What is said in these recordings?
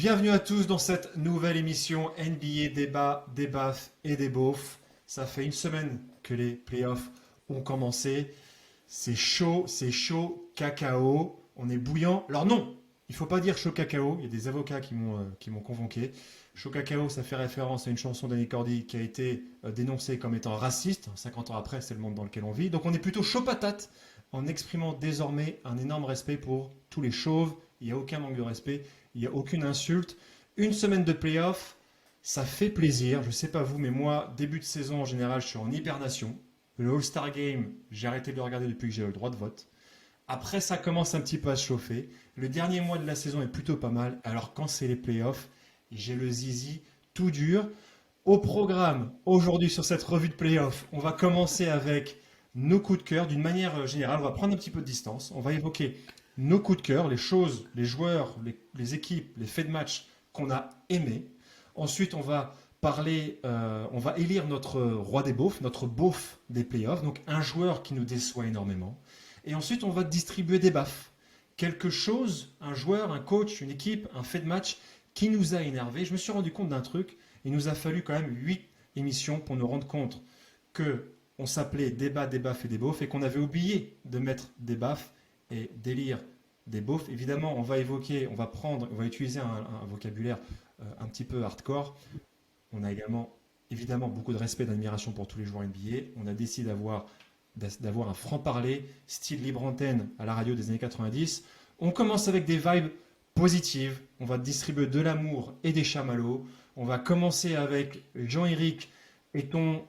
Bienvenue à tous dans cette nouvelle émission NBA débat, débaff et débauf. Ça fait une semaine que les playoffs ont commencé. C'est chaud, cacao. On est bouillant. Alors non, il faut pas dire chaud cacao. Il y a des avocats qui m'ont convoqué. Chaud cacao, ça fait référence à une chanson d'Annie Cordy qui a été dénoncée comme étant raciste. 50 ans après, c'est le monde dans lequel on vit. Donc on est plutôt chaud patate en exprimant désormais un énorme respect pour tous les chauves. Il n'y a aucun manque de respect. Il n'y a aucune insulte. Une semaine de playoff, ça fait plaisir. Je ne sais pas vous, mais moi, début de saison en général, je suis en hibernation. Le All-Star Game, j'ai arrêté de le regarder depuis que j'ai eu le droit de vote. Après, ça commence un petit peu à se chauffer. Le dernier mois de la saison est plutôt pas mal. Alors, quand c'est les playoffs, j'ai le zizi tout dur. Au programme, aujourd'hui, sur cette revue de playoffs, on va commencer avec nos coups de cœur. D'une manière générale, on va prendre un petit peu de distance. On va évoquer nos coups de cœur, les choses, les joueurs, les équipes, les faits de match qu'on a aimés. Ensuite, on va élire notre roi des beaufs, notre beauf des playoffs, donc un joueur qui nous déçoit énormément. Et ensuite, on va distribuer des baffes. Quelque chose, un joueur, un coach, une équipe, un fait de match qui nous a énervé. Je me suis rendu compte d'un truc. Il nous a fallu quand même 8 émissions pour nous rendre compte que on s'appelait débat, débaff et des beaufs et qu'on avait oublié de mettre des baffes et délire des beaufs. Évidemment, on va utiliser un vocabulaire un petit peu hardcore. On a également, évidemment, beaucoup de respect et d'admiration pour tous les joueurs NBA. On a décidé d'avoir un franc-parler, style libre antenne à la radio des années 90. On commence avec des vibes positives. On va distribuer de l'amour et des chamallows. On va commencer avec Jean-Éric et ton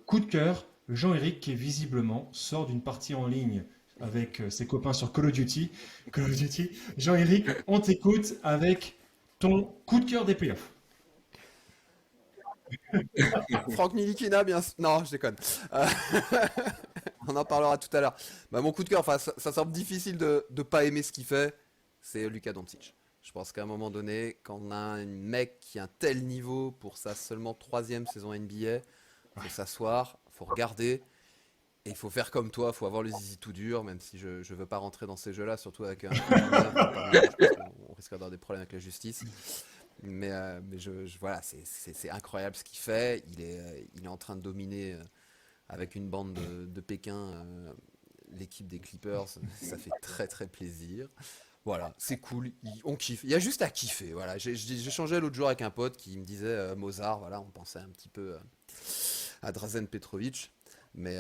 coup de cœur. Jean-Éric qui visiblement sort d'une partie en ligne avec ses copains sur Call of Duty. Call of Duty. Jean-Éric, on t'écoute avec ton coup de cœur des playoffs. Franck Nilikina, bien sûr. Non, je déconne. Euh, on en parlera tout à l'heure. Bah, mon coup de cœur, enfin, ça semble difficile de ne pas aimer ce qu'il fait, c'est Luka Doncic. Je pense qu'à un moment donné, quand on a un mec qui a un tel niveau pour sa seulement troisième saison NBA, faut s'asseoir, faut regarder, et il faut faire comme toi, faut avoir le zizi tout dur, même si je ne veux pas rentrer dans ces jeux-là, surtout avec un mineur, notamment, je pense qu'on risque d'avoir des problèmes avec la justice. Mais voilà, c'est incroyable ce qu'il fait. Il est en train de dominer avec une bande de Pékin l'équipe des Clippers. Ça fait très très plaisir. Voilà, c'est cool, on kiffe. Il y a juste à kiffer. Voilà, j'ai changé l'autre jour avec un pote qui me disait Mozart. Voilà, on pensait un petit peu à Drazen Petrovic. Mais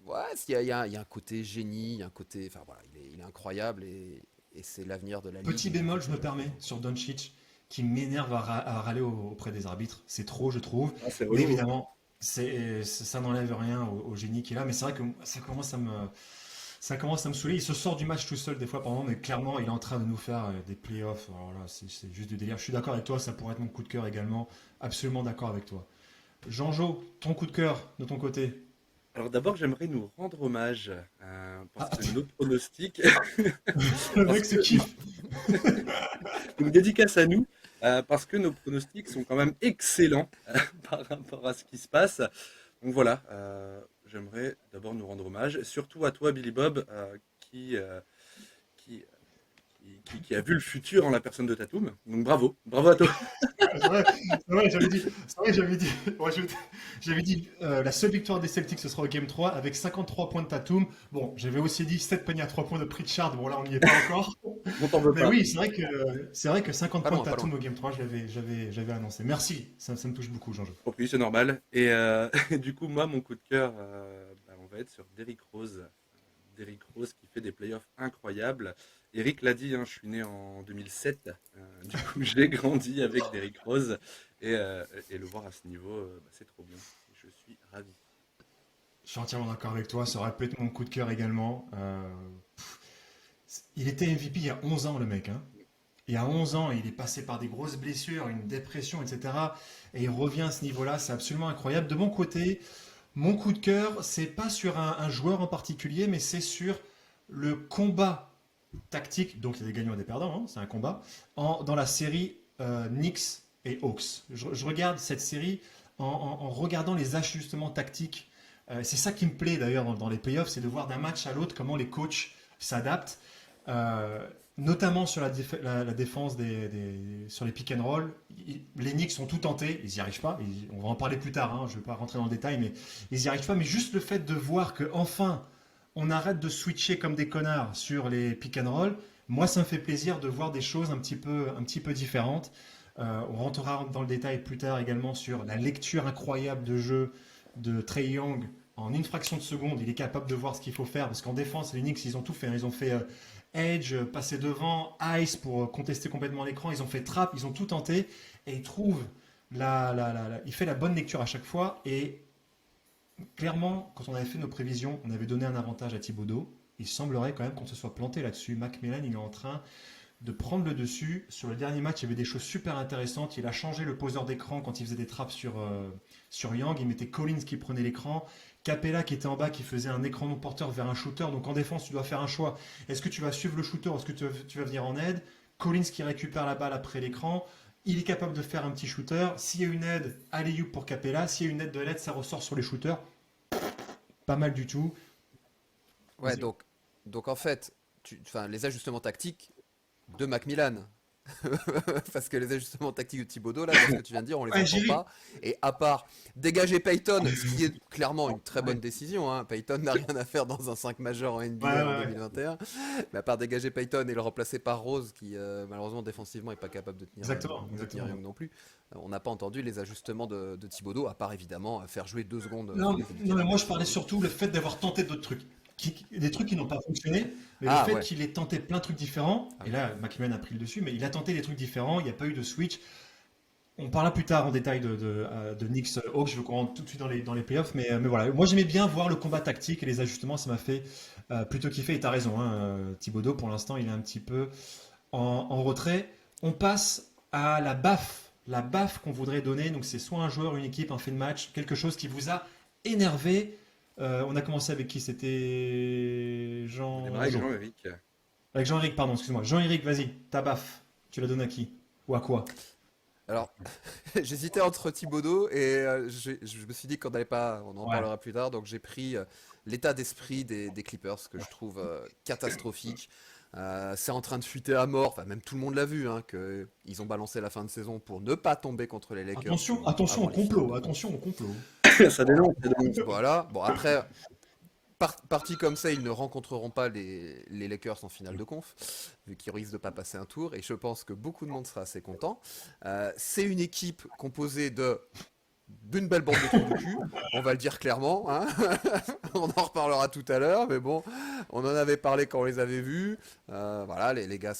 ouais, il y a un côté génie, il y a un côté. Enfin voilà, il est incroyable et c'est l'avenir de la Petit ligue. bémol, je me permets, sur Doncic, qui m'énerve à râler auprès des arbitres. C'est trop, je trouve. Ah, c'est Mais relou, hein. évidemment, ça n'enlève rien au génie qu'il a. Mais c'est vrai que ça commence à me saouler. Il se sort du match tout seul des fois, par moment, mais clairement, il est en train de nous faire des playoffs. Alors là, c'est juste du délire. Je suis d'accord avec toi, ça pourrait être mon coup de cœur également. Absolument d'accord avec toi. Jean-Jo, ton coup de cœur de ton côté. Alors d'abord, j'aimerais nous rendre hommage parce Ah, que nos pronostics, le parce mec se que kiffe. une dédicace à nous, parce que nos pronostics sont quand même excellents par rapport à ce qui se passe. Donc voilà, j'aimerais d'abord nous rendre hommage, surtout à toi, Billy Bob, qui, qui a vu le futur en la personne de Tatum. Donc bravo, bravo à toi. C'est vrai, j'avais dit la seule victoire des Celtics ce sera au Game 3 avec 53 points de Tatum. Bon, j'avais aussi dit 7 paniers à 3 points de Pritchard. Bon, là, on n'y est pas encore. On t'en veut Mais pas. oui, c'est vrai que 50 Pas points de loin, pas Tatum loin. au Game 3, je l'avais annoncé. Merci, ça me touche beaucoup, Jean-Jo. Oh oui, c'est normal. Et du coup, moi, mon coup de cœur, on va être sur Derrick Rose. Derrick Rose qui fait des playoffs incroyables. Eric l'a dit, hein, je suis né en 2007. Du coup, j'ai grandi avec Derrick Rose. Et le voir à ce niveau, c'est trop bien. Je suis ravi. Je suis entièrement d'accord avec toi, ça aurait pu être mon coup de cœur également. Il était MVP il y a 11 ans, le mec, hein. Il y a 11 ans, il est passé par des grosses blessures, une dépression, etc. Et il revient à ce niveau-là, c'est absolument incroyable. De mon côté, mon coup de cœur, c'est pas sur un joueur en particulier, mais c'est sur le combat tactique. Donc il y a des gagnants et des perdants, hein, c'est un combat. Dans la série Knicks et Hawks. Je regarde cette série en regardant les ajustements tactiques. C'est ça qui me plaît d'ailleurs dans les playoffs, c'est de voir d'un match à l'autre comment les coachs s'adaptent. Euh, Notamment sur la défense sur les pick and roll. Les Knicks ont tout tenté, ils n'y arrivent pas. On va en parler plus tard, hein, je ne vais pas rentrer dans le détail, mais ils n'y arrivent pas. Mais juste le fait de voir que enfin on arrête de switcher comme des connards sur les pick and roll, moi ça me fait plaisir de voir des choses un petit peu différentes. On rentrera dans le détail plus tard également sur la lecture incroyable de jeu de Trae Young. En une fraction de seconde, il est capable de voir ce qu'il faut faire parce qu'en défense, les Knicks, ils ont tout fait, hein. Ils ont fait Edge, passer devant, Ice pour contester complètement l'écran. Ils ont fait Trap, ils ont tout tenté et ils trouvent il fait la bonne lecture à chaque fois. Et clairement, quand on avait fait nos prévisions, on avait donné un avantage à Thibodeau. Il semblerait quand même qu'on se soit planté là-dessus. Macmillan, il est en train de prendre le dessus. Sur le dernier match, il y avait des choses super intéressantes. Il a changé le poseur d'écran quand il faisait des traps sur Young. Il mettait Collins qui prenait l'écran. Capella qui était en bas, qui faisait un écran non porteur vers un shooter. Donc en défense, tu dois faire un choix. Est-ce que tu vas suivre le shooter ou est-ce que tu vas venir en aide? Collins qui récupère la balle après l'écran. Il est capable de faire un petit shooter. S'il y a une aide, alley-oop pour Capella. S'il y a une aide de l'aide, ça ressort sur les shooters. Pas mal du tout. Ouais, Vas-y. donc en fait, les ajustements tactiques de Macmillan. Parce que les ajustements tactiques de Thibodeau, là, dans ce que tu viens de dire, on les Ouais, j'ai entend vu. pas. Et à part dégager Payton, ce qui est clairement une très bonne décision, hein. Payton n'a rien à faire dans un 5 majeur en Ouais, NBA en ouais, ouais. 2021. Mais à part dégager Payton et le remplacer par Rose, qui malheureusement défensivement est pas capable Exactement, de tenir exactement. Young non plus, on n'a pas entendu les ajustements de Thibodeau, à part évidemment faire jouer 2 secondes Non, Philippe non, mais moi Tippett. je parlais surtout le fait d'avoir tenté d'autres trucs. Des trucs qui n'ont pas fonctionné, mais le Ah fait ouais. qu'il ait tenté plein de trucs différents, Ah et oui. là McMahon a pris le dessus, mais il a tenté des trucs différents, il n'y a pas eu de switch. On parlera plus tard en détail de Knicks Hawks, je veux qu'on rentre tout de suite dans les playoffs, mais voilà. Moi j'aimais bien voir le combat tactique et les ajustements, ça m'a fait plutôt kiffer, et t'as raison, hein, Thibodeau pour l'instant il est un petit peu en retrait. On passe à la baffe qu'on voudrait donner, donc c'est soit un joueur, une équipe, un fait de match, quelque chose qui vous a énervé. On a commencé avec qui? C'était On démarre avec Jo. Jean-Éric. Avec Jean-Éric, pardon, excuse-moi. Jean-Éric, vas-y, ta baffe. Tu la donnes à qui? Ou à quoi? Alors, j'hésitais entre Thibodeau et je me suis dit qu'on n'allait pas, on en Ouais. parlera plus tard, donc j'ai pris l'état d'esprit des Clippers que je trouve catastrophique. C'est en train de fuiter à mort, enfin même tout le monde l'a vu, hein, que ils ont balancé la fin de saison pour ne pas tomber contre les Lakers Attention avant au les finales complot, de attention au complot. Ça dénonce, ça dénonce. voilà. Bon, après, partis comme ça, ils ne rencontreront pas les Lakers en finale de conf, vu qu'ils risquent de pas passer un tour, et je pense que beaucoup de monde sera assez content. C'est une équipe composée d'une belle bande de trous du cul, on va le dire clairement, hein. On en reparlera tout à l'heure, mais bon, on en avait parlé quand on les avait vus. Voilà, les gars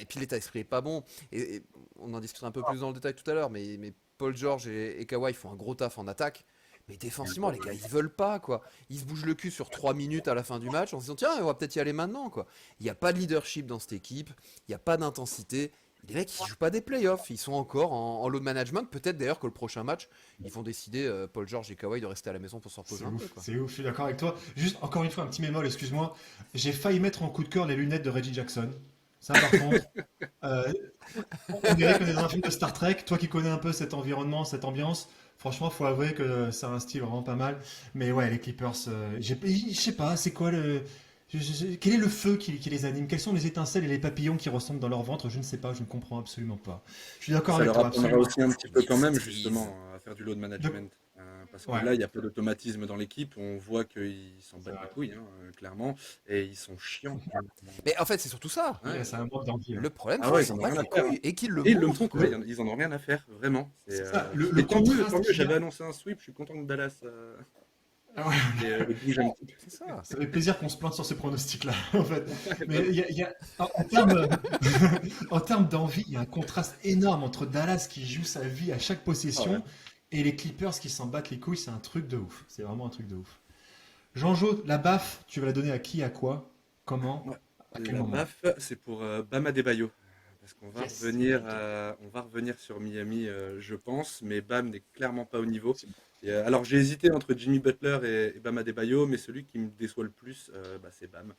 et puis l'état d'esprit est pas bon. Et on en discutera un peu plus dans le détail tout à l'heure, mais Paul George et Kawhi font un gros taf en attaque. Mais défensivement, les gars, ils veulent pas, quoi. Ils se bougent le cul sur 3 minutes à la fin du match en se disant, tiens, on va peut-être y aller maintenant, quoi. Il n'y a pas de leadership dans cette équipe, il n'y a pas d'intensité. Les mecs, ils jouent pas des playoffs, ils sont encore en load management. Peut-être d'ailleurs que le prochain match, ils vont décider, Paul George et Kawhi, de rester à la maison pour se reposer un peu, quoi. C'est ouf, je suis d'accord avec toi. Juste encore une fois, un petit bémol, excuse-moi. J'ai failli mettre en coup de cœur les lunettes de Reggie Jackson. Ça, par contre, euh, on dirait qu'on est dans un film de Star Trek. Toi qui connais un peu cet environnement, cette ambiance, franchement, faut avouer que c'est un style vraiment pas mal. Mais ouais, les Clippers, je sais pas, c'est quoi quel est le feu qui les anime? Quelles sont les étincelles et les papillons qui ressemblent dans leur ventre? Je ne sais pas, je ne comprends absolument pas. Je suis d'accord Ça avec leur toi, apprendra absolument. aussi un petit peu quand même, Maîtrise. justement, à faire du load management. Parce que Ouais, là, il n'y a pas d'automatisme dans l'équipe. On voit qu'ils s'en c'est battent les vrai. couilles, hein, clairement. Et ils sont chiants. Mais en fait, c'est surtout ça. Ouais. C'est un manque d'envie, hein. Le problème, Ah c'est ouais, qu'ils ils s'en en ont rien battent à les faire, hein. couilles et qu'ils le Et ils le montrent, montrent, quoi. ouais, ils en ont rien à faire, vraiment. C'est ça, le Et tant contraste mieux, qu'il y j'avais a. annoncé un sweep, je suis content que Dallas Ah ouais. bouge un petit peu. C'est ça. Ça fait plaisir qu'on se plante sur ces pronostics-là, en fait. Mais en termes, en termes d'envie, il y a un contraste énorme entre Dallas qui joue sa vie à chaque Ah ouais. possession et les Clippers qui s'en battent les couilles. C'est un truc de ouf. C'est vraiment un truc de ouf. Jean-Jo, la baffe, tu vas la donner à qui, à quoi, comment, Ouais. à quel La moment? baffe, c'est pour Bam Adebayo. Parce qu'on va Yes. on va revenir sur Miami, je pense, mais Bam n'est clairement pas au niveau. Et, alors j'ai hésité entre Jimmy Butler et Bam Adebayo, mais celui qui me déçoit le plus, c'est Bam.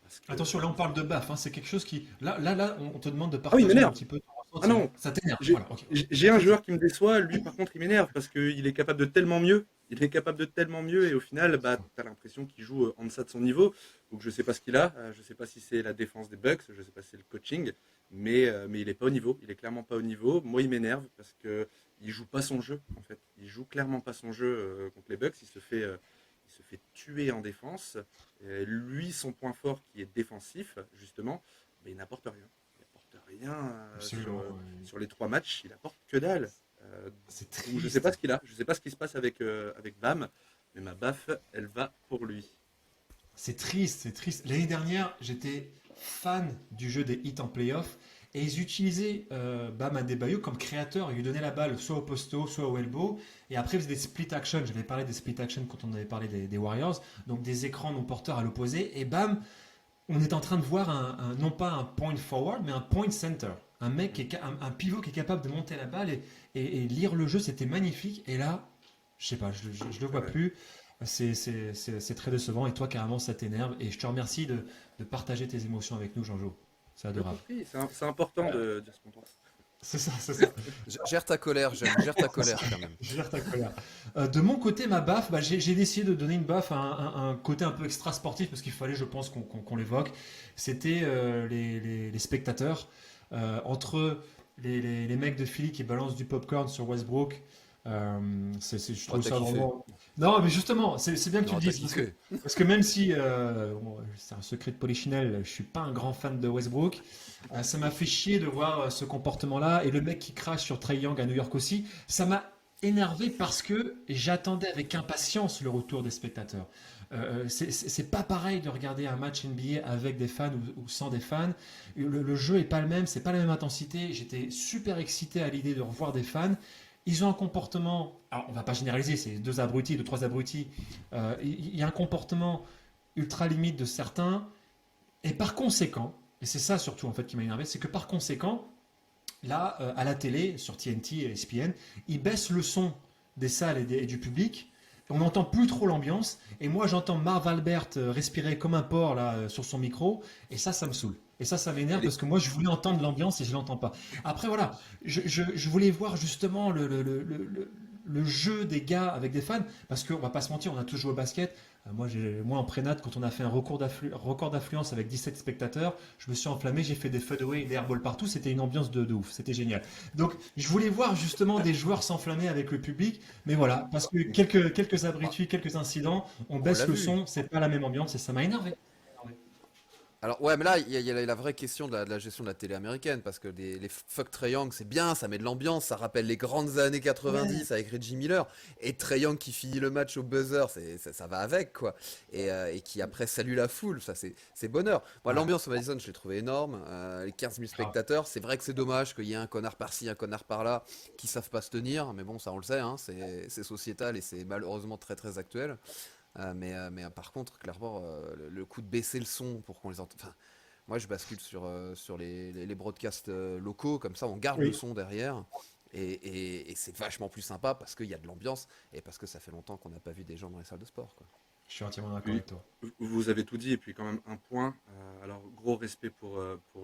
Parce que... Attention, là on parle de baffe, hein. C'est quelque chose qui. Là, on te demande de Ah oui, il partager un m'énerve. petit peu ton Ah ressenti. non, Ça t'énerve. j'ai Voilà, ok. j'ai un joueur qui me déçoit, lui par contre il m'énerve parce qu'il est capable de tellement mieux il est capable de tellement mieux et au final, bah, tu as l'impression qu'il joue en deçà de son niveau. Donc je sais pas ce qu'il a, je sais pas si c'est la défense des Bucks, je sais pas si c'est le coaching, mais il est pas au niveau, il est clairement pas au niveau. Moi, il m'énerve parce que il joue pas son jeu en fait. Il joue clairement pas son jeu contre les Bucks, il se fait tuer en défense. Lui, son point fort qui est défensif, justement, mais il n'apporte rien. Il n'apporte rien Absolument. Ouais. sur les 3 matchs, il apporte que dalle. C'est Donc je sais pas triste. ce qu'il a, je sais pas ce qui se passe avec Bam, mais ma baffe, elle va pour lui. C'est triste, c'est triste. L'année dernière, j'étais fan du jeu des hits en playoff et ils utilisaient Bam Adebayo comme créateur. Ils lui donnaient la balle soit au posto, soit au elbow. Et après, ils faisaient des split action. J'avais parlé des split action quand on avait parlé des Warriors. Donc des écrans non porteurs à l'opposé. Et bam, on est en train de voir non pas un point forward, mais un point center. Un mec, un pivot qui est capable de monter la balle et lire le jeu. C'était magnifique. Et là, je sais pas, je le vois Ouais. plus. C'est très décevant et toi carrément ça t'énerve et je te remercie de partager tes émotions avec nous Jean-Jo. C'est Je t'en adorable. prie, c'est important de dire ce qu'on pense. C'est ça, c'est ça. Gère ta colère, Jeanne, gère ta colère quand même. Je gère ta colère. De mon côté, ma baffe, bah, j'ai décidé de donner une baffe à un côté un peu extra sportif parce qu'il fallait, je pense, qu'on l'évoque. C'était les spectateurs. Entre les mecs de Philly qui balancent du popcorn sur Westbrook, je Oh, trouve t'as ça kiffé. vraiment. Non, mais justement, c'est bien que tu Non, le t'as dises kiffé. parce que même si bon, c'est un secret de Polichinelle, je suis pas un grand fan de Westbrook, ça m'a fait chier de voir ce comportement-là et le mec qui crache sur Trae Young à New York aussi. Ça m'a énervé parce que j'attendais avec impatience le retour des spectateurs. C'est pas pareil de regarder un match NBA avec des fans ou sans des fans. Le jeu est pas le même, c'est pas la même intensité. J'étais super excité à l'idée de revoir des fans. Ils ont un comportement, alors on va pas généraliser, c'est deux abrutis, deux, trois abrutis. Il y a un comportement ultra limite de certains, et par conséquent, et c'est ça surtout en fait qui m'a énervé, c'est que par conséquent, là, à la télé, sur TNT et ESPN, ils baissent le son des salles et du public. On n'entend plus trop l'ambiance. Et moi, j'entends Marv Albert respirer comme un porc là, sur son micro. Et ça me saoule. Et ça m'énerve Les- parce que moi, je voulais entendre l'ambiance et je ne l'entends pas. Après, voilà, je voulais voir justement le jeu des gars avec des fans. Parce qu'on va pas se mentir, on a tous joué au basket. Moi, en prénat, quand on a fait un record d'affluence avec 17 spectateurs, je me suis enflammé, j'ai fait des fadeaways et des airballs partout. C'était une ambiance de ouf. C'était génial. Donc, je voulais voir justement des joueurs s'enflammer avec le public. Mais voilà, parce que quelques abrutis, quelques incidents, on On l'a baisse le vu. son, c'est pas la même ambiance et ça m'a énervé. Alors ouais, mais là, il y a la vraie question de la gestion de la télé américaine, parce que les Fuck Trae Young, c'est bien, ça met de l'ambiance, ça rappelle les grandes années Ouais. 90 avec Reggie Miller, et Trae Young qui finit le match au buzzer, ça va avec, quoi, et qui après salue la foule, ça c'est bonheur. Moi, Ouais, l'ambiance au Madison, je l'ai trouvé énorme, les 15 000 grave. spectateurs, c'est vrai que c'est dommage qu'il y ait un connard par-ci, un connard par-là, qui savent pas se tenir, mais bon, ça on le sait, hein, c'est sociétal et c'est malheureusement très très actuel. Mais par contre, clairement, le coup de baisser le son pour qu'on les entende. Enfin, moi, je bascule sur les broadcasts locaux, comme ça, on garde le Oui, son derrière. Et c'est vachement plus sympa parce qu'il y a de l'ambiance et parce que ça fait longtemps qu'on n'a pas vu des gens dans les salles de sport, quoi. je suis entièrement d'accord Oui, avec toi. vous avez tout dit, et puis quand même un point. Alors, gros respect pour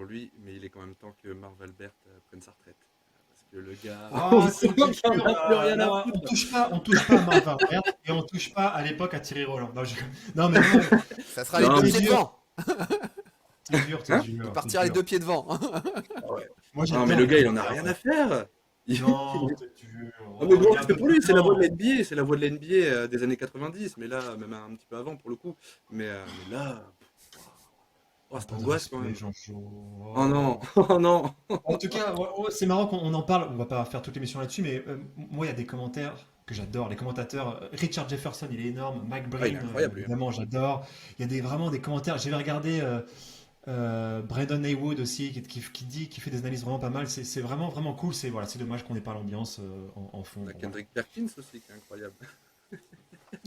lui, mais il est quand même temps que Marv Albert prenne sa retraite. Parce que le gars, on Ah, sent c'est qu'il dur. en a plus rien à Non, foutre. on touche pas à Marvin Vert et on touche pas à l'époque à Thierry Roland. Non, non mais moi, Ça sera les Non, deux mais t'es pieds dur, devant. t'es dur, t'es hein? Il dur, t'es partira les dur. deux pieds devant. Moi, Non, mais j'adore le les gars, il en a commentaires. rien à faire. Non, t'es dur. Ah, mais Oh, il gros est un respect peu pour lui, c'est la voix de maintenant. l'NBA, c'est la voix de l'NBA des années 90, mais là, même un petit peu avant pour le coup. Mais là, oh, Un cette peu de angoisse quand respect, même. Jean-Jo. Oh non, Oh. oh non. En tout cas, ouais, ouais, c'est marrant qu'on en parle. On va pas faire toute l'émission là-dessus, mais moi, il y a des commentaires que j'adore. Les commentateurs, Richard Jefferson, il est énorme. Mike Ah, il Breen, est incroyable lui, hein. évidemment, j'adore. Il y a vraiment des commentaires. J'avais regardé Brandon Haywood aussi, qui fait des analyses vraiment pas mal. C'est vraiment, vraiment cool. Voilà, c'est dommage qu'on n'ait pas l'ambiance en fond. On a Bon, voilà. Kendrick Perkins aussi qui est incroyable.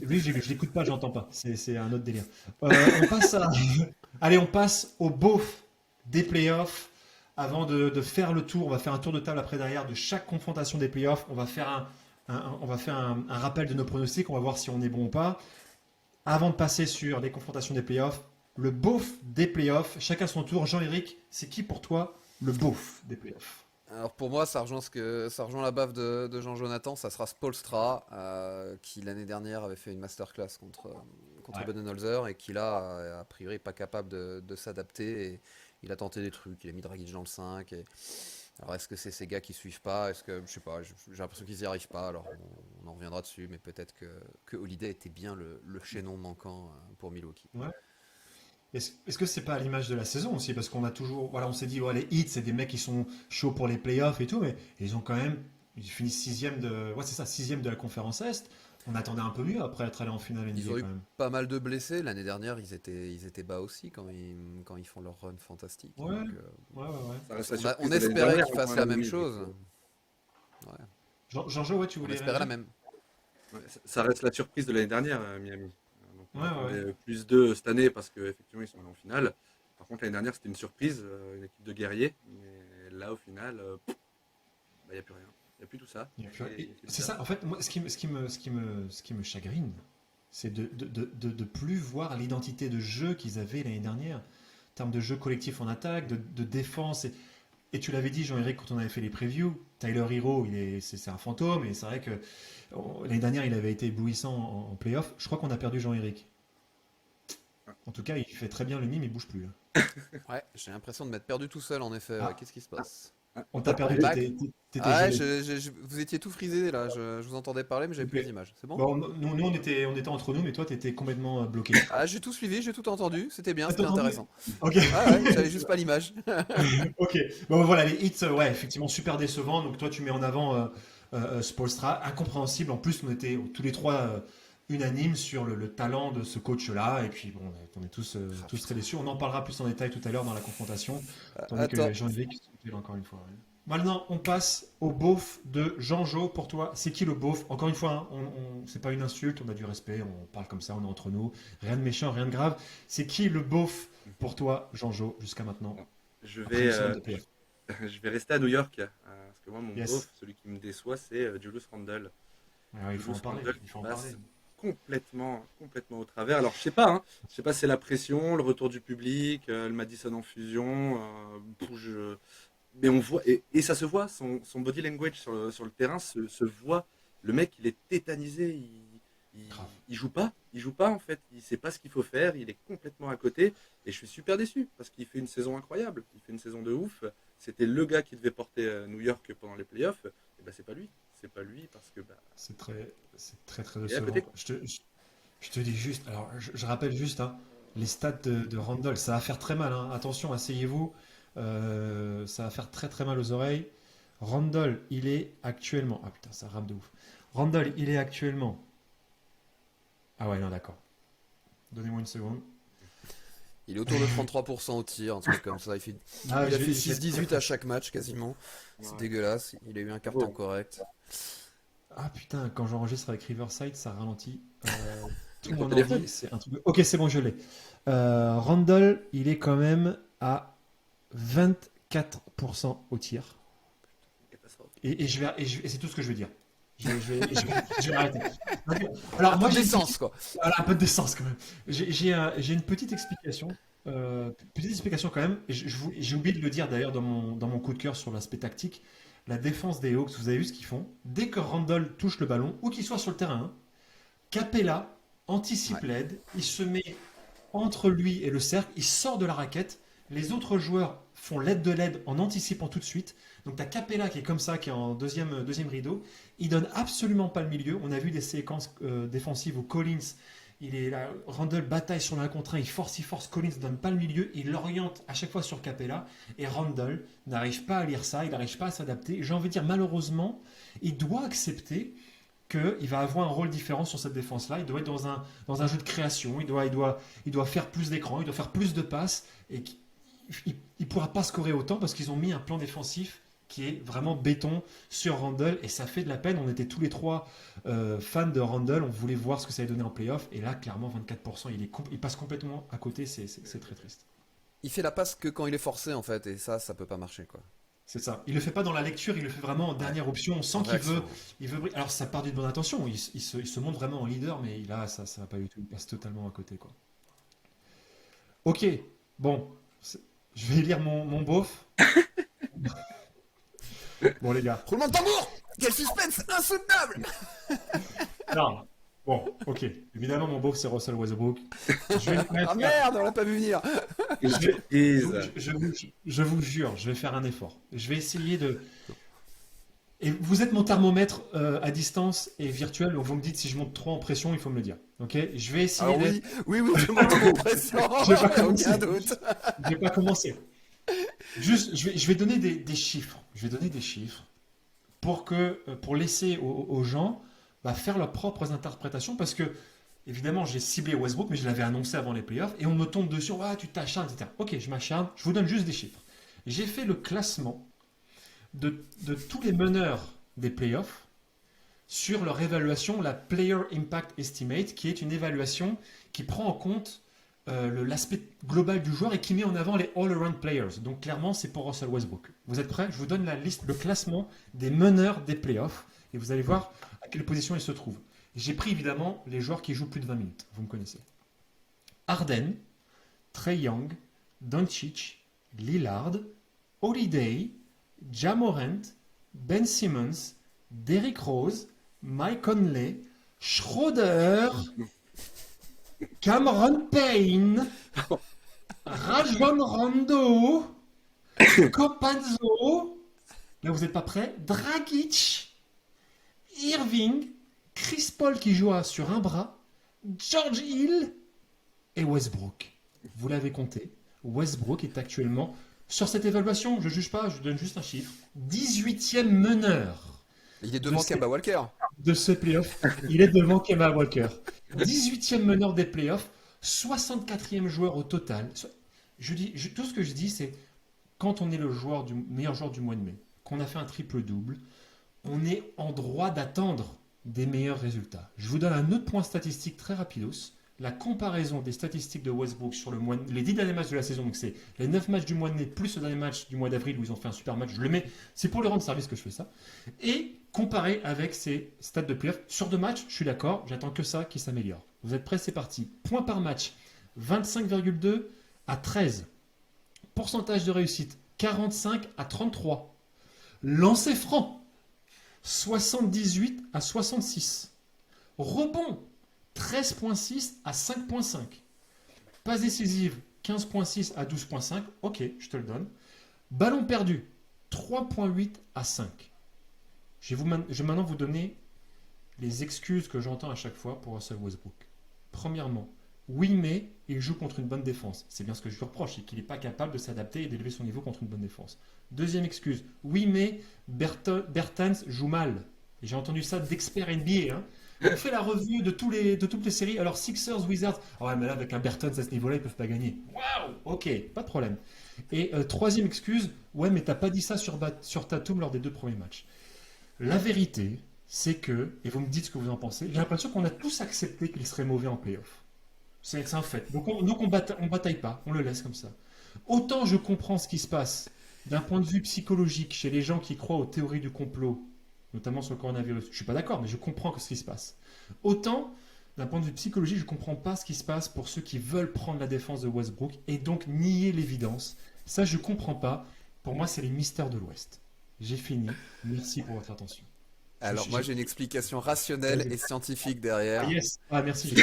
Lui, je l'écoute pas, j'entends pas. C'est un autre délire. On passe à... Allez, on passe au beauf des playoffs. Avant de faire le tour, on va faire un tour de table après derrière de chaque confrontation des playoffs. On va faire on va faire un rappel de nos pronostics. On va voir si on est bon ou pas. Avant de passer sur les confrontations des playoffs, le beauf des playoffs. Chacun son tour. Jean-Éric, c'est qui pour toi le beauf des playoffs? Alors pour moi, ça rejoint la baffe de Jean-Jonathan, ça sera Spolstra, qui l'année dernière avait fait une masterclass contre Ouais. Budenholzer et qui là, a priori, est pas capable de s'adapter. Et il a tenté des trucs, il a mis Dragic dans le 5. Alors est-ce que c'est ces gars qui suivent pas? Est-ce que, je sais pas, j'ai l'impression qu'ils y arrivent pas. Alors on en reviendra dessus, mais peut-être que Holiday était bien le chaînon manquant pour Milwaukee. Ouais. Est-ce que c'est pas à l'image de la saison aussi? Parce qu'on a toujours. Voilà, on s'est dit, ouais, les hits, c'est des mecs qui sont chauds pour les playoffs et tout, mais ils ont quand même. Ils finissent sixième de. Ouais, c'est ça, sixième de la conférence Est. On attendait un peu mieux après être allé en finale Ils NBA ont quand eu même. pas mal de blessés. L'année dernière, ils étaient bas aussi quand ils font leur run fantastique. Ouais, Donc, ouais, ouais, ouais. Ça reste la on surprise de l'année espérait dernière, qu'ils hein, quand fassent la même, même Miami, donc, chose. Ouais. Jean-Jo, ouais, tu On voulais espérait la réagir? même. ouais, ça reste la surprise de l'année dernière, Miami. Donc Ouais, on ouais, ouais. attendait plus d'eux cette année parce qu'effectivement ils sont allés en finale. Par contre l'année dernière c'était une surprise, une équipe de guerriers. Mais là au final, il n'y a plus rien. Il n'y a plus tout ça. Il y a plus- Et et c'est c'est bizarre. ça, en fait, moi, ce qui me chagrine, c'est de plus voir l'identité de jeu qu'ils avaient l'année dernière, en termes de jeu collectif en attaque, de défense. Et tu l'avais dit, Jean-Éric, quand on avait fait les previews, Tyler Hero, c'est un fantôme, et c'est vrai que l'année dernière, il avait été éblouissant en playoff. Je crois qu'on a perdu Jean-Éric. En tout cas, il fait très bien le mime, il bouge plus, là. Ouais, j'ai l'impression de m'être perdu tout seul en effet. Ouais, Ah, qu'est-ce qui se passe? on On t'a t'a perdu, I'm perdu. back. t'étais Ah ouais, gelé. vous étiez tout frisé là. Je vous entendais parler, mais j'avais Ok. plus les images. C'est bon? Bon, nous on était entre nous, mais toi, t'étais complètement bloqué. Ah, j'ai tout suivi, j'ai tout entendu. C'était bien, Ah, t'as c'était entendu? intéressant. Ok. Ah ouais, j'avais juste pas l'image. Ok, bon voilà, les hits, ouais, effectivement, super décevants. Donc toi, tu mets en avant Spoelstra, incompréhensible. En plus, on était tous les trois unanimes sur le talent de ce coach-là. Et puis, bon, on est Ah tous très putain. déçus. On en parlera plus en détail tout à l'heure dans la confrontation. Tandis que Attends, Jean-Éric, c'était là encore une fois. Ouais. Maintenant, on passe au beauf de Jean-Jo. Pour toi, c'est qui le beauf? Encore une fois, hein, c'est pas une insulte, on a du respect, on parle comme ça, on est entre nous. Rien de méchant, rien de grave. C'est qui le beauf pour toi, Jean-Jo, jusqu'à maintenant? Bon. Je Après vais, une semaine de playoff. je vais rester à New York parce que moi mon beauf, Yes. celui qui me déçoit, c'est Julius Randle. Ah, il faut en Julius parler. Randle Il qui faut en parler. passe complètement au travers. Alors je sais pas, hein, je sais pas si c'est la pression, le retour du public, le Madison en fusion, mais on voit et ça se voit, son body language sur le terrain se voit. Le mec, il est tétanisé, Grave. il joue pas en fait, il sait pas ce qu'il faut faire, il est complètement à côté et je suis super déçu parce qu'il fait une saison incroyable, il fait une saison de ouf. C'était le gars qui devait porter New York pendant les playoffs, et ben c'est pas lui parce que bah, C'est très il est à côté décevant. quoi. Je te dis juste, alors je rappelle juste, hein, les stats de Randall, ça va faire très mal, hein. Attention, asseyez-vous. Ça va faire très mal aux oreilles. Randall, il est actuellement. Ah putain, ça rame de ouf. Randall, il est actuellement. Ah ouais, non, d'accord. Donnez-moi une seconde. il est autour de 33% au tir, un truc comme ça. Ah, Il a fait je vais- 6-18 à chaque match quasiment. C'est Ouais. dégueulasse. Il a eu un carton Bravo. correct. Ah putain, quand j'enregistre avec Riverside, ça ralentit. Tout Avec ton mon téléphone. ordi, c'est un truc. Ok, c'est bon, je l'ai. Randall, il est quand même à 24% au tir. Catastrophe. Et c'est tout ce que je veux dire. Je vais arrêter. Alors, Un peu moi, de j'ai décence quoi. voilà, un peu de décence quand même. J'ai une petite explication. Petite explication quand même. Et j'ai oublié de le dire d'ailleurs dans mon coup de cœur sur l'aspect tactique. La défense des Hawks, vous avez vu ce qu'ils font? Dès que Randall touche le ballon, ou qu'il soit sur le terrain, hein, Capella anticipe Ouais. l'aide, il se met entre lui et le cercle, il sort de la raquette, les autres joueurs font l'aide de l'aide en anticipant tout de suite. Donc tu as Capella qui est comme ça, qui est en deuxième rideau, il donne absolument pas le milieu. On a vu des séquences défensives où Collins, il est là, Randall bataille sur l'un contre un, il force, Collins ne donne pas le milieu, il l'oriente à chaque fois sur Capella, et Randall n'arrive pas à lire ça, il n'arrive pas à s'adapter. J'ai envie de dire, malheureusement, il doit accepter qu'il va avoir un rôle différent sur cette défense-là. Il doit être dans un jeu de création, il doit faire plus d'écran, il doit faire plus de passes, et il ne pourra pas scorer autant parce qu'ils ont mis un plan défensif qui est vraiment béton sur Randall, et ça fait de la peine. On était tous les trois fans de Randall, on voulait voir ce que ça allait donner en playoff, et là, clairement, 24%, il passe complètement à côté, c'est très triste. Il fait la passe que quand il est forcé en fait, et ça peut pas marcher quoi. C'est ça. Il le fait pas dans la lecture, il le fait vraiment en Ouais. dernière option. On sent En qu'il réaction. veut. Alors ça part d'une bonne intention. Il se montre vraiment en leader, mais là, ça va pas du tout. Il passe totalement à côté, quoi. Ok. Bon, je vais lire mon beauf. Bon, les gars. Roulement de tambour. Quel suspense insoutenable. Non. Bon, ok. Évidemment, mon beauf, c'est Russell Westbrook. Je vais mettre- Ah merde, on l'a pas vu venir. Une je, surprise. je vous jure, je vais faire un effort. Je vais essayer de. Et vous êtes mon thermomètre à distance et virtuel, donc vous me dites si je monte trop en pression, il faut me le dire. Ok? Je vais essayer Alors d'être. oui, tu montes en pression. Je vais pas commencer. Aucun doute. Je vais pas commencer. Juste, je vais donner des chiffres. Je vais donner des chiffres pour laisser aux gens faire leurs propres interprétations parce que évidemment j'ai ciblé Westbrook mais je l'avais annoncé avant les playoffs et on me tombe dessus, ah, tu t'acharnes, etc. Ok, je m'acharne, je vous donne juste des chiffres. J'ai fait le classement de tous les meneurs des playoffs sur leur évaluation, la Player Impact Estimate, qui est une évaluation qui prend en compte l'aspect global du joueur et qui met en avant les all-around players. Donc clairement, c'est pour Russell Westbrook. Vous êtes prêts? Je vous donne la liste, le classement des meneurs des playoffs et vous allez voir à quelle position ils se trouvent. J'ai pris évidemment les joueurs qui jouent plus de 20 minutes. Vous me connaissez. Harden, Trae Young, Doncic, Lillard, Holiday, Ja Morant, Ben Simmons, Derrick Rose, Mike Conley, Schroeder, Cameron Payne, Rajon Rondo, Campazzo, là vous n'êtes pas prêts, Dragic, Irving, Chris Paul qui joue sur un bras, George Hill et Westbrook. Vous l'avez compté, Westbrook est actuellement, sur cette évaluation, je ne juge pas, je donne juste un chiffre, 18e meneur. Il est devant Kemba Walker. De ce playoff, il est devant Kemba Walker. 18e meneur des playoffs, 64e joueur au total. Tout ce que je dis, c'est quand on est le meilleur joueur du mois de mai, qu'on a fait un triple-double, on est en droit d'attendre des meilleurs résultats. Je vous donne un autre point statistique très rapidos. La comparaison des statistiques de Westbrook sur les 10 derniers matchs de la saison, donc c'est les 9 matchs du mois de mai plus le dernier match du mois d'avril où ils ont fait un super match, je le mets, c'est pour lui rendre service que je fais ça, et comparé avec ses stats de playoff. Sur 2 matchs, je suis d'accord, j'attends que ça qui s'améliore. Vous êtes prêts, c'est parti. Points par match, 25,2 à 13. Pourcentage de réussite, 45 à 33. Lancer franc, 78 à 66. Rebond, 13,6 à 5,5. Passe décisive, 15,6 à 12,5. Ok, je te le donne. Ballon perdu, 3,8 à 5. Je vais maintenant vous donner les excuses que j'entends à chaque fois pour Russell Westbrook. Premièrement, oui, mais il joue contre une bonne défense. C'est bien ce que je lui reproche, c'est qu'il n'est pas capable de s'adapter et d'élever son niveau contre une bonne défense. Deuxième excuse, oui, mais Bertans joue mal. Et j'ai entendu ça d'experts NBA. Hein. On fait la revue de toutes les séries. Alors, Sixers, Wizards. Oh ouais, mais là, avec un Bertans à ce niveau-là, ils ne peuvent pas gagner. Waouh! Ok, pas de problème. Et troisième excuse, ouais, mais t'as pas dit ça sur Tatum lors des 2 premiers matchs. La vérité, c'est que, et vous me dites ce que vous en pensez, j'ai l'impression qu'on a tous accepté qu'il serait mauvais en playoff. C'est un fait. Donc on bataille pas, on le laisse comme ça. Autant je comprends ce qui se passe d'un point de vue psychologique chez les gens qui croient aux théories du complot, notamment sur le coronavirus. Je suis pas d'accord, mais je comprends ce qui se passe. Autant, d'un point de vue psychologique, je comprends pas ce qui se passe pour ceux qui veulent prendre la défense de Westbrook et donc nier l'évidence. Ça, je comprends pas. Pour moi, c'est les mystères de l'Ouest. J'ai fini. Merci pour votre attention. Alors moi j'ai une explication rationnelle et scientifique derrière. Ah yes. Ah merci.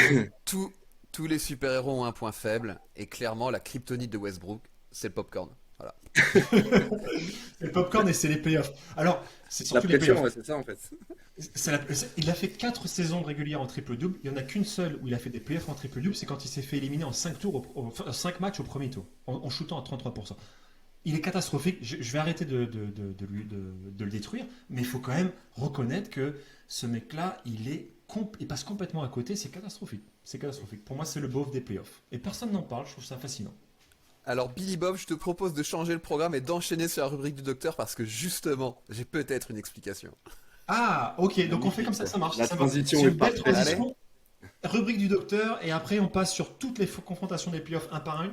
Tous les super-héros ont un point faible et clairement la kryptonite de Westbrook, c'est le popcorn. Voilà. C'est le popcorn et c'est les playoffs. Alors, c'est La surtout les pression, playoffs. ouais, c'est ça en fait. Il a fait 4 saisons régulières en triple-double. Il n'y en a qu'une seule où il a fait des playoffs en triple-double. C'est quand il s'est fait éliminer en 5 matchs au premier tour, en shootant à 33%. Il est catastrophique. Je vais arrêter de le détruire, mais il faut quand même reconnaître que ce mec-là, il passe complètement à côté. C'est catastrophique. C'est catastrophique. Pour moi, c'est le beauf des playoffs. Et personne n'en parle. Je trouve ça fascinant. Alors Billy Bob, je te propose de changer le programme et d'enchaîner sur la rubrique du docteur parce que justement, j'ai peut-être une explication. Ah, ok. Donc on fait comme ça marche. La Ça transition c'est est une belle parfaite. transition. Rubrique du docteur et après on passe sur toutes les confrontations des playoffs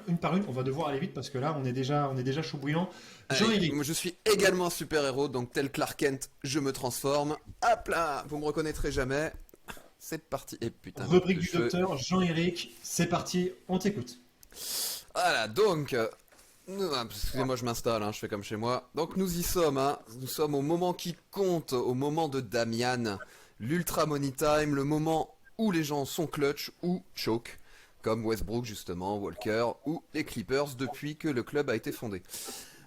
une par une. On va devoir aller vite parce que là on est déjà chaud bouillant. Jean-Éric. Moi je suis également un super-héros, donc tel Clark Kent, je me transforme. Hop là, vous me reconnaîtrez jamais. C'est parti. Et putain. Rubrique de du cheveux. docteur, Jean-Éric, c'est parti, on t'écoute. Voilà, donc Excusez-moi, je m'installe, hein, je fais comme chez moi. Donc nous y sommes, hein. Nous sommes au moment qui compte, au moment de Damian, l'Ultra Money Time, le moment où les gens sont clutch ou choke, comme Westbrook justement, Walker ou les Clippers depuis que le club a été fondé.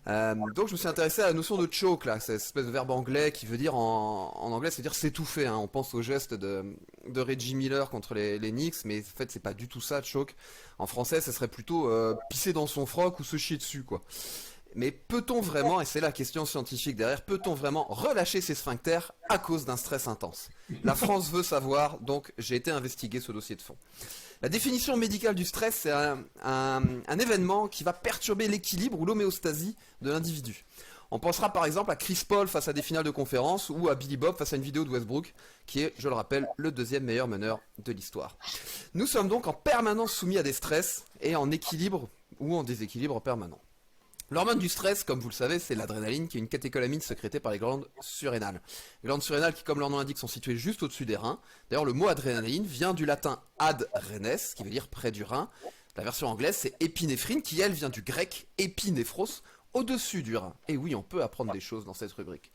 Donc je me suis intéressé à la notion de choke là, cette espèce de verbe anglais qui veut dire en anglais, ça veut dire s'étouffer. Hein. On pense au geste de Reggie Miller contre les Knicks, mais en fait c'est pas du tout ça, choke. En français, ça serait plutôt pisser dans son froc ou se chier dessus quoi. Mais peut-on vraiment, et c'est la question scientifique derrière, peut-on vraiment relâcher ses sphincters à cause d'un stress intense? La France veut savoir, donc j'ai été investiguer ce dossier de fond. La définition médicale du stress, c'est un événement qui va perturber l'équilibre ou l'homéostasie de l'individu. On pensera par exemple à Chris Paul face à des finales de conférence ou à Billy Bob face à une vidéo de Westbrook, qui est, je le rappelle, le deuxième meilleur meneur de l'histoire. Nous sommes donc en permanence soumis à des stress et en équilibre ou en déséquilibre permanent. L'hormone du stress, comme vous le savez, c'est l'adrénaline, qui est une catécholamine sécrétée par les glandes surrénales. Les glandes surrénales qui, comme leur nom l'indique, sont situées juste au-dessus des reins. D'ailleurs, le mot adrénaline vient du latin ad renes, qui veut dire près du rein. La version anglaise, c'est épinéphrine, qui elle vient du grec épinéphros, au-dessus du rein. Et oui, on peut apprendre des choses dans cette rubrique.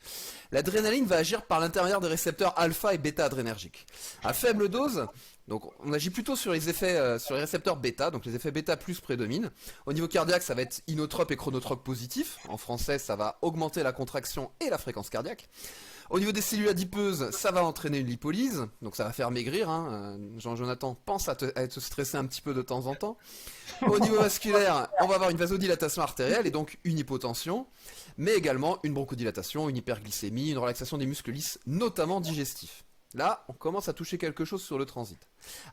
L'adrénaline va agir par l'intermédiaire des récepteurs alpha et bêta adrénergiques. À faible dose, donc on agit plutôt sur les effets, sur les récepteurs bêta, donc les effets bêta plus prédominent. Au niveau cardiaque, ça va être inotrope et chronotrope positif. En français, ça va augmenter la contraction et la fréquence cardiaque. Au niveau des cellules adipeuses, ça va entraîner une lipolyse, donc ça va faire maigrir. Hein. Jean-Jonathan pense à te stresser un petit peu de temps en temps. Au niveau vasculaire, on va avoir une vasodilatation artérielle et donc une hypotension, mais également une bronchodilatation, une hyperglycémie, une relaxation des muscles lisses, notamment digestifs. Là, on commence à toucher quelque chose sur le transit.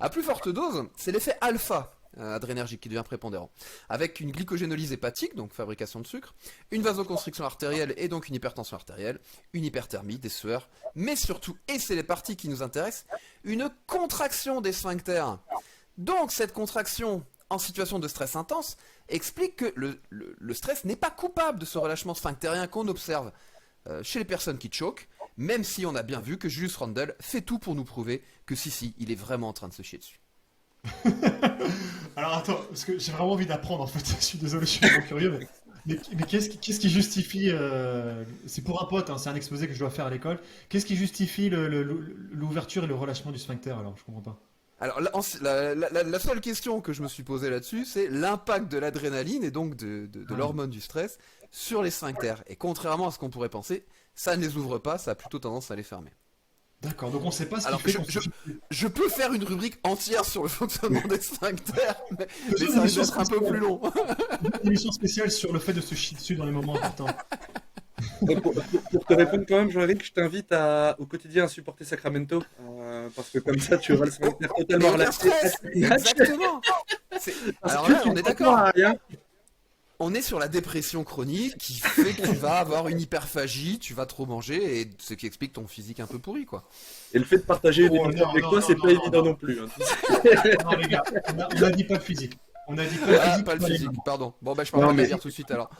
À plus forte dose, c'est l'effet alpha adrénergique qui devient prépondérant, avec une glycogénolyse hépatique, donc fabrication de sucre, une vasoconstriction artérielle et donc une hypertension artérielle, une hyperthermie, des sueurs, mais surtout, et c'est les parties qui nous intéressent, une contraction des sphincters. Donc cette contraction en situation de stress intense explique que le stress n'est pas coupable de ce relâchement sphinctérien qu'on observe chez les personnes qui choquent, même si on a bien vu que Julius Randle fait tout pour nous prouver que si, il est vraiment en train de se chier dessus. Alors attends, parce que j'ai vraiment envie d'apprendre en fait, je suis désolé, je suis vraiment curieux, mais qu'est-ce qui justifie, c'est pour un pote, hein, c'est un exposé que je dois faire à l'école, qu'est-ce qui justifie l'ouverture et le relâchement du sphincter alors, je comprends pas. Alors la seule question que je me suis posée là-dessus, c'est l'impact de l'adrénaline et donc de l'hormone du stress sur les sphincters. Et contrairement à ce qu'on pourrait penser, ça ne les ouvre pas, ça a plutôt tendance à les fermer. D'accord, donc on sait pas ce Alors qui fait je peux faire une rubrique entière sur le fonctionnement des sphincters, mais ça risque d'être un peu plus long. Une émission spéciale sur le fait de se chier dessus dans les moments importants. Pour te répondre quand même, Jean-Éric, je t'invite au quotidien à supporter Sacramento, parce que comme ça, tu auras le sphincter totalement relaxé. Exactement. Alors là, on est d'accord. On est sur la dépression chronique qui fait que tu vas avoir une hyperphagie, tu vas trop manger, et ce qui explique ton physique un peu pourri, quoi. Et le fait de partager des minutes avec toi, c'est pas évident non plus. Hein. Non, les gars, on a dit pas de physique. On a dit pas de physique. Pas le physique, pardon. Bon, bah je peux pas le dire tout de suite alors.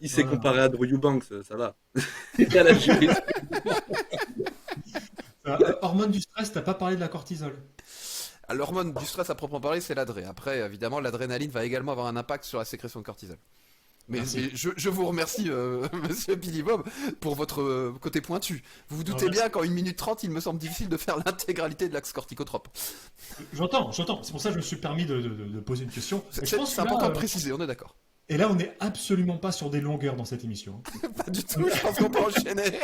Il s'est comparé à Drew Eubanks, ça va. C'est à la jury. Hormone du stress, t'as pas parlé de la cortisol. L'hormone du stress à proprement parler, c'est l'adré. Après, évidemment, l'adrénaline va également avoir un impact sur la sécrétion de cortisol. Mais je vous remercie, monsieur Billy Bob, pour votre côté pointu. Vous vous doutez bien qu'en 1 minute 30, il me semble difficile de faire l'intégralité de l'axe corticotrope. J'entends. C'est pour ça que je me suis permis de poser une question. C'est important de préciser, on est d'accord. Et là, on n'est absolument pas sur des longueurs dans cette émission. Pas du tout, je pense qu'on peut enchaîner.